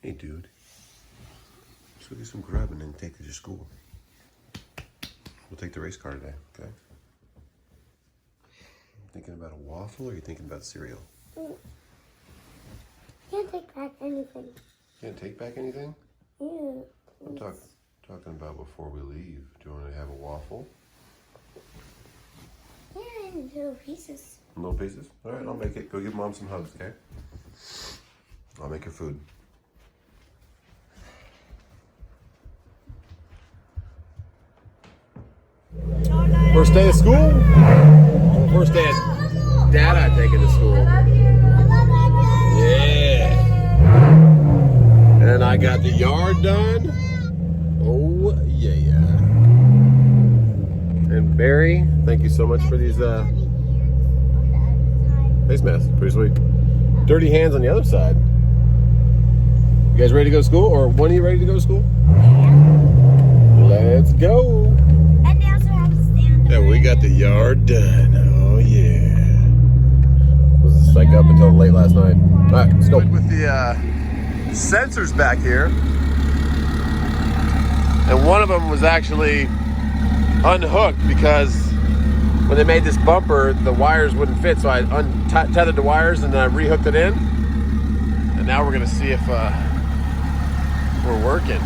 Hey, dude. Let's go get some grub and then take it to school. We'll take the race car today, okay? Thinking about a waffle or are you thinking about cereal? Can't take back anything. Can't take back anything? Yeah. I'm talking about before we leave. Do you want to have a waffle? Yeah, in little pieces. Little pieces? All right, I'll make it. Go give Mom some hugs, okay? I'll make your food. First day of school? First day of Dad taking to school. Yeah. And I got the yard done. Oh, yeah. And Barry, thank you so much for these face masks. Pretty sweet. Dirty hands on the other side. You guys ready to go to school? Or one of you ready to go to school? Yeah. Let's go. And they also have to stand. Yeah, we got the yard done. Oh, yeah. Was like up until late last night. All right, let's go. With the sensors back here. And one of them was actually unhooked because when they made this bumper, the wires wouldn't fit. So I untethered the wires and then I rehooked it in. And now we're gonna see if we're working.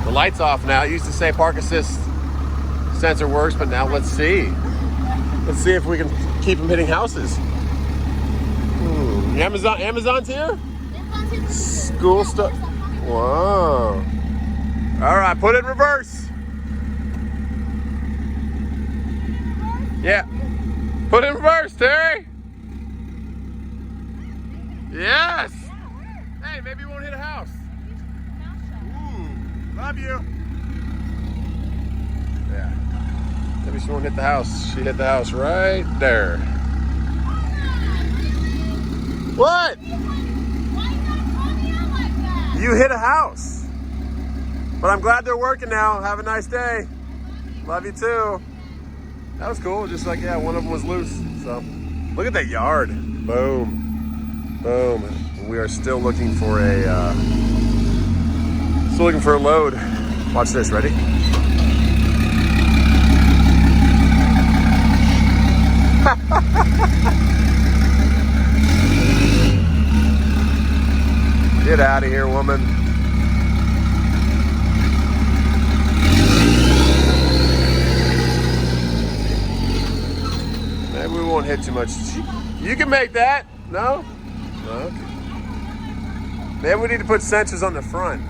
The light's off now. It used to say park assist sensor works, but now let's see. Let's see if we can keep them hitting houses. Amazon's here? School stuff. Wow. All right, put it in reverse. Yeah. Put it in reverse, Terry. Yes. Hey, maybe you won't hit a house. Ooh, love you. Yeah. Maybe she won't hit the house. She hit the house right there. What? You hit a house. But I'm glad they're working now. Have a nice day. Love you too. That was cool. Just like, yeah, one of them was loose. So, look at that yard. Boom. Boom. We are still looking for a load. Watch this. Ready? Get out of here, woman. Maybe we won't hit too much. You can make that. No? Okay. Maybe we need to put sensors on the front.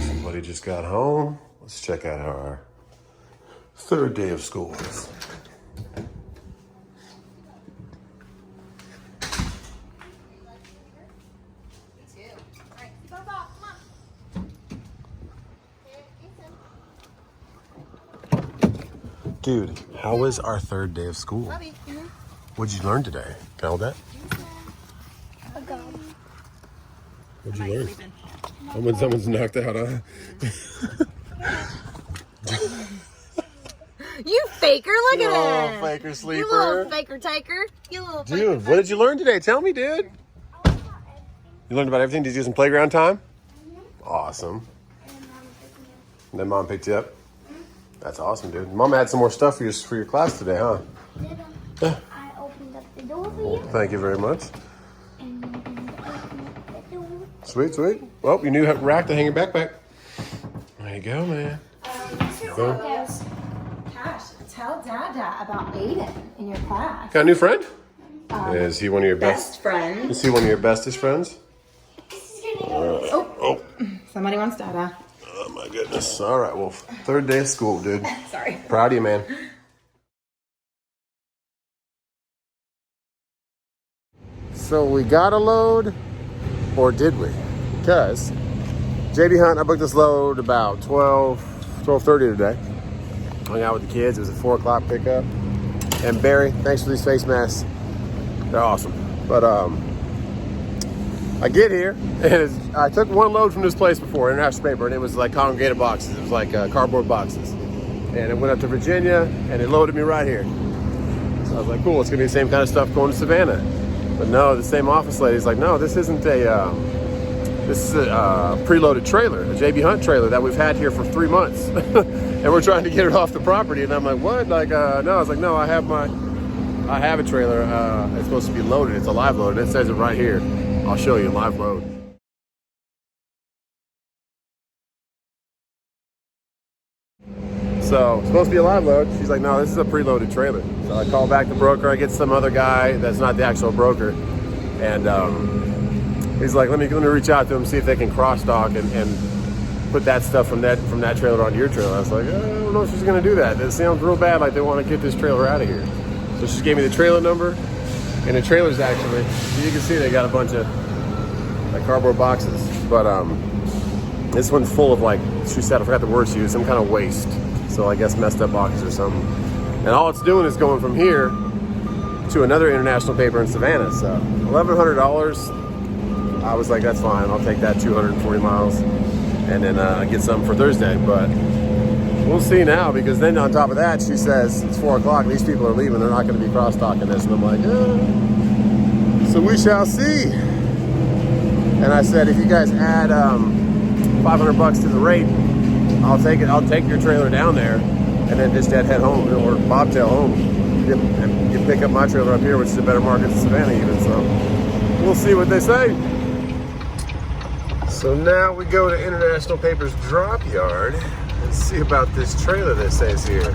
Somebody just got home. Let's check out how our third day of school is. Dude, how was our third day of school? What'd you learn today? Can I hold that? What'd you learn? Oh, when someone's knocked out, huh? You faker, look at that. You faker sleeper. You little faker taker. You little faker. Dude, what did you learn today? Tell me, dude. You learned about everything? Did you do some playground time? Awesome. And then Mom picked you up? That's awesome, dude. Mom had some more stuff for your class today, huh? Yeah. I opened up the door for you. Thank you very much. And you opened up the door. Sweet, sweet. Well, your new rack to hang your backpack. There you go, man. Cash, tell Dada about Aiden in your class. Got a new friend? Is he one of your Best friend. Is he one of your bestest friends? Oh, somebody wants Dada. Oh my goodness. All right, well, third day of school, dude. Sorry. Proud of you, man. So we got a load, or did we? Because JB Hunt, I booked this load about 12:30 today. Hung out with the kids. It was a 4 o'clock pickup. And Barry, thanks for these face masks. They're awesome. But I get here, and I took one load from this place before, international paper, and it was like congregated boxes. It was like cardboard boxes. And it went up to Virginia, and it loaded me right here. So I was like, cool, it's gonna be the same kind of stuff going to Savannah. But no, the same office lady's like, no, this isn't a, this is a preloaded trailer, a JB Hunt trailer that we've had here for 3 months. And we're trying to get it off the property. And I'm like, what? Like, no, I was like, no, I have a trailer. It's supposed to be loaded. It's a live load. It says it right here. I'll show you, live load. So, it's supposed to be a live load. She's like, no, this is a preloaded trailer. So I call back the broker. I get some other guy that's not the actual broker. And he's like, let me reach out to him, see if they can cross dock and put that stuff from that trailer onto your trailer. I was like, I don't know if she's gonna do that. It sounds real bad, like they want to get this trailer out of here. So she gave me the trailer number, and the trailer's actually, you can see they got a bunch of like cardboard boxes, but this one's full of, like, she said, I forgot the word she used, some kind of waste. So I guess messed up boxes or something. And all it's doing is going from here to another international paper in Savannah. So $1,100. I was like, that's fine. I'll take that 240 miles and then get something for Thursday. But we'll see now, because then on top of that, she says it's 4 o'clock. These people are leaving. They're not going to be cross-docking this. And I'm like, so we shall see. And I said, if you guys add $500 to the rate, I'll take it. I'll take your trailer down there and then just head home or bobtail home. You pick up my trailer up here, which is a better market than Savannah even. So we'll see what they say. So now we go to International Paper's drop yard and see about this trailer that says here.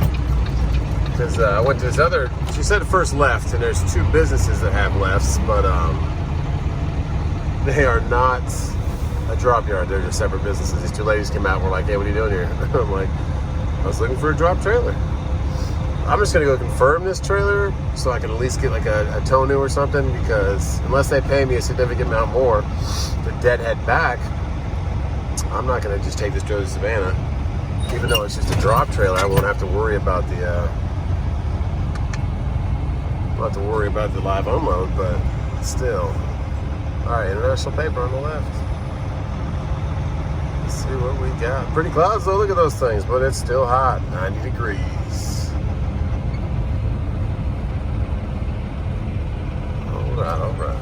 Because I went to this other, she said first left, and there's 2 businesses that have lefts, but they are not a drop yard. They're just separate businesses. These 2 ladies came out and were like, hey, what are you doing here? I'm like, I was looking for a drop trailer. I'm just gonna go confirm this trailer so I can at least get like a tow new or something, because unless they pay me a significant amount more to deadhead back, I'm not gonna just take this trailer to Savannah. Even though it's just a drop trailer, I won't have to worry about the live unload, but still. All right, International Paper on the left. Let's see what we got. Pretty clouds though, look at those things, but it's still hot, 90 degrees. All right.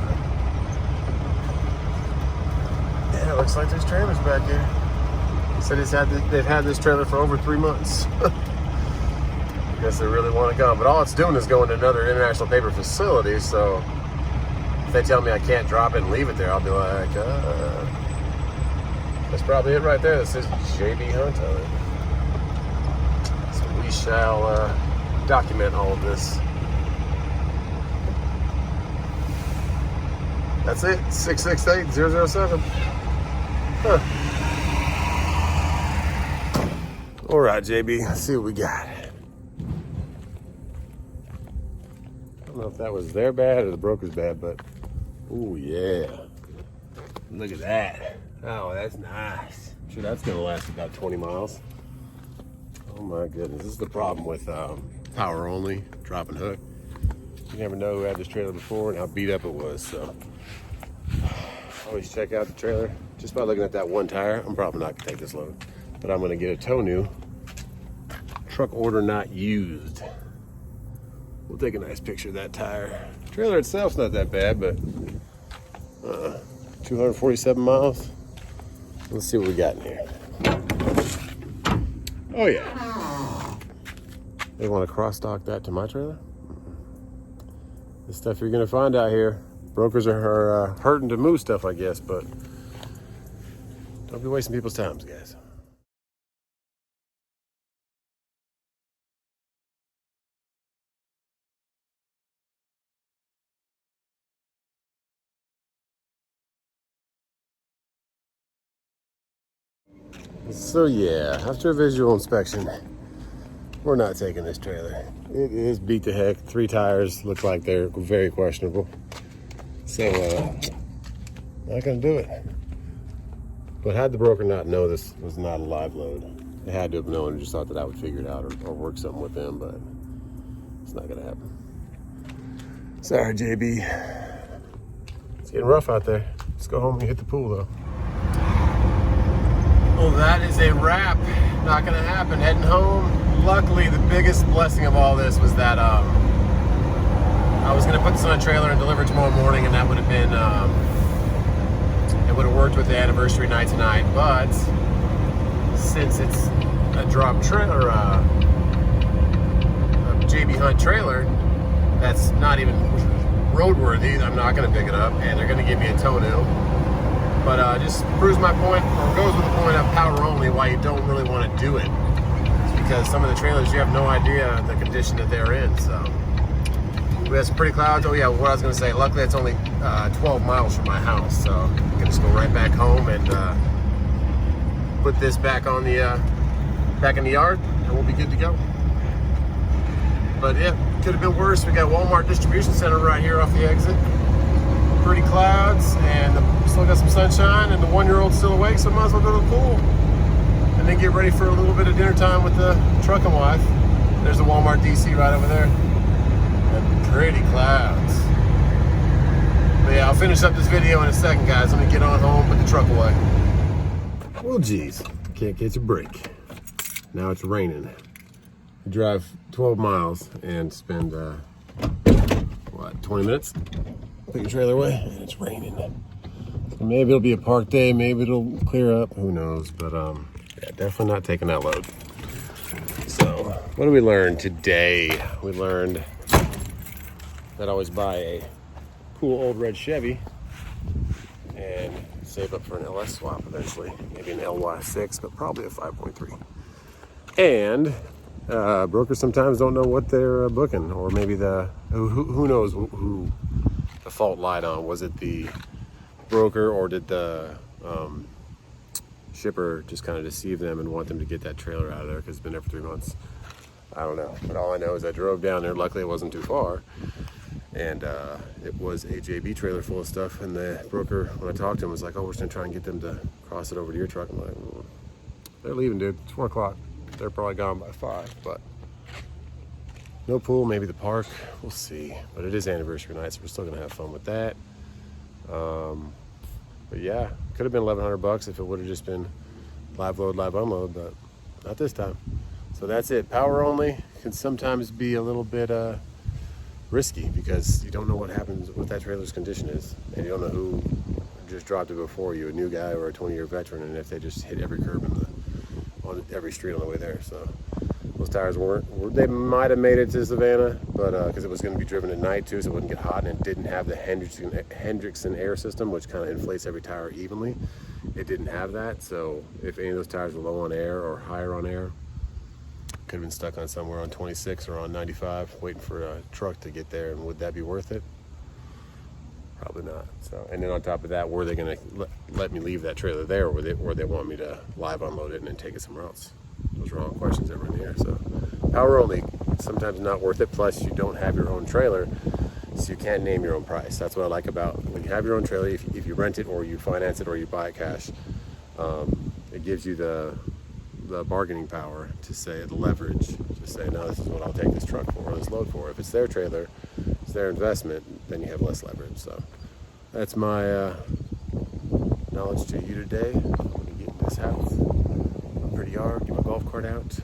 Yeah, it looks like there's trailers back here. He said they've had this trailer for over 3 months. I guess they really want to go, but all it's doing is going to another International Paper facility, so if they tell me I can't drop it and leave it there, I'll be like, that's probably it right there. That says JB Hunt on it. So we shall document all of this. That's it, 668-007. Huh. All right, JB, let's see what we got. I don't know if that was their bad or the broker's bad, but oh yeah. Look at that. Oh, that's nice. I'm sure that's gonna last about 20 miles. Oh my goodness, this is the problem with power only, drop and hook. You never know who had this trailer before and how beat up it was, so. Always check out the trailer. Just by looking at that one tire, I'm probably not gonna take this load, but I'm gonna get a tow new. Truck order not used. We'll take a nice picture of that tire. The trailer itself's not that bad, but 247 miles. Let's see what we got in here. Oh yeah. They want to cross dock that to my trailer? The stuff you're gonna find out here. Brokers are hurting to move stuff, I guess, but don't be wasting people's times, guys. So yeah, after a visual inspection, we're not taking this trailer. It is beat to heck. 3 tires look like they're very questionable. So, not gonna do it. But had the broker not know this was not a live load, they had to have known and just thought that I would figure it out or work something with them, but it's not gonna happen. Sorry, JB. It's getting rough out there. Let's go home and hit the pool, though. Well, that is a wrap. Not gonna happen. Heading home. Luckily, the biggest blessing of all this was that I was gonna put this on a trailer and deliver tomorrow morning, and that would have been, it would have worked with the anniversary night tonight, but since it's a drop trailer, a JB Hunt trailer, that's not even roadworthy, I'm not gonna pick it up, and they're gonna give me a tow new. But just proves my point, or goes with the point of power only, why you don't really want to do it. It's because some of the trailers, you have no idea the condition that they're in, so. We have some pretty clouds. Oh yeah, what I was gonna say, luckily it's only 12 miles from my house, so I can just go right back home and put this back on the, back in the yard, and we'll be good to go. But yeah, could have been worse. We got Walmart distribution center right here off the exit. Pretty clouds, and still got some sunshine, and the 1-year-old's still awake, so might as well go to the pool. And then get ready for a little bit of dinner time with the trucking wife. There's the Walmart DC right over there. And pretty clouds. But yeah, I'll finish up this video in a second, guys. Let me get on home, put the truck away. Well, geez, can't catch a break. Now it's raining. You drive 12 miles and spend, what, 20 minutes? Put your trailer away, and it's raining. So maybe it'll be a park day, maybe it'll clear up, who knows, but yeah, definitely not taking that load. So, what did we learn today? We learned that I always buy a cool old red Chevy and save up for an LS swap eventually. Maybe an LY6, but probably a 5.3. And brokers sometimes don't know what they're booking, or maybe who knows who the fault lied on. Was it the broker, or did the shipper just kind of deceive them and want them to get that trailer out of there because it's been there for 3 months? I don't know, but all I know is I drove down there. Luckily it wasn't too far, and it was a JB trailer full of stuff, and the broker, when I talked to him, was like, oh, we're just gonna try and get them to cross it over to your truck. I'm like, well, they're leaving, dude. It's 4 o'clock. They're probably gone by 5, but no pool, maybe the park, we'll see. But it is anniversary night, so we're still gonna have fun with that. But yeah, could have been $1,100 if it would have just been live load, live unload, but not this time. So that's it. Power only can sometimes be a little bit risky, because you don't know what happens, what that trailer's condition is, and you don't know who just dropped it before you, a new guy or a 20-year veteran, and if they just hit every curb on every street on the way there. So those tires they might have made it to Savannah, but because it was going to be driven at night too, so it wouldn't get hot, and it didn't have the Hendrickson air system, which kind of inflates every tire evenly. It didn't have that, so if any of those tires were low on air or higher on air, could have been stuck on somewhere on 26 or on 95 waiting for a truck to get there, and would that be worth it? Probably not. So, and then on top of that, were they going to let me leave that trailer there, or they want me to live unload it and then take it somewhere else? Those are all questions that were in the air. So power only, sometimes not worth it. Plus, you don't have your own trailer, so you can't name your own price. That's what I like about when you have your own trailer. If you rent it, or you finance it, or you buy it cash, it gives you the bargaining power to say, the leverage to say, no, this is what I'll take this truck for, or this load for. If it's their trailer, it's their investment, then you have less leverage. So that's my knowledge to you today. I'm gonna get in this house, my pretty yard, get my golf cart out,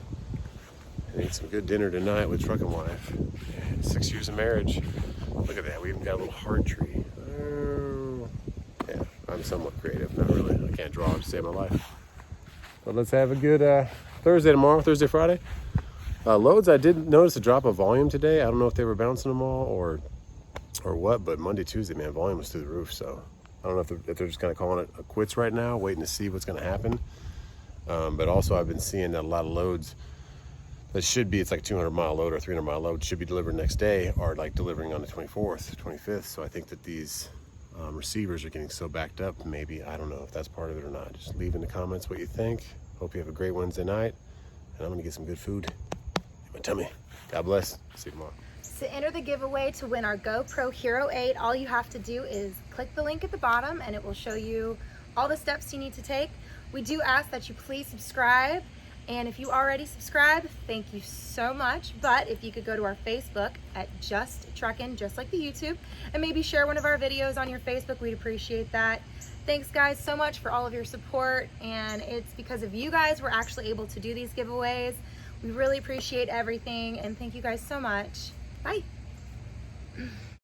and eat some good dinner tonight with trucking wife. And 6 years of marriage. Look at that, we even got a little heart tree. Yeah, I'm somewhat creative, not really. I can't draw to save my life. But let's have a good Thursday tomorrow, Friday. Loads, I did notice a drop of volume today. I don't know if they were bouncing them all or what, but Monday, Tuesday, man, volume was through the roof. So I don't know if they're just kind of calling it quits right now, waiting to see what's going to happen. But also I've been seeing that a lot of loads that should be, it's like 200-mile load or 300-mile load, should be delivered next day, are like delivering on the 24th, 25th. So I think that these receivers are getting so backed up. Maybe, I don't know if that's part of it or not. Just leave in the comments what you think. Hope you have a great Wednesday night, and I'm gonna get some good food in my tummy. God bless. See you tomorrow. To enter the giveaway to win our GoPro Hero 8, all you have to do is click the link at the bottom, and it will show you all the steps you need to take. We do ask that you please subscribe, and if you already subscribed, thank you so much. But if you could go to our Facebook at Just Truckin', just like the YouTube, and maybe share one of our videos on your Facebook, we'd appreciate that. Thanks guys so much for all of your support, and it's because of you guys we're actually able to do these giveaways. We really appreciate everything, and thank you guys so much. Bye.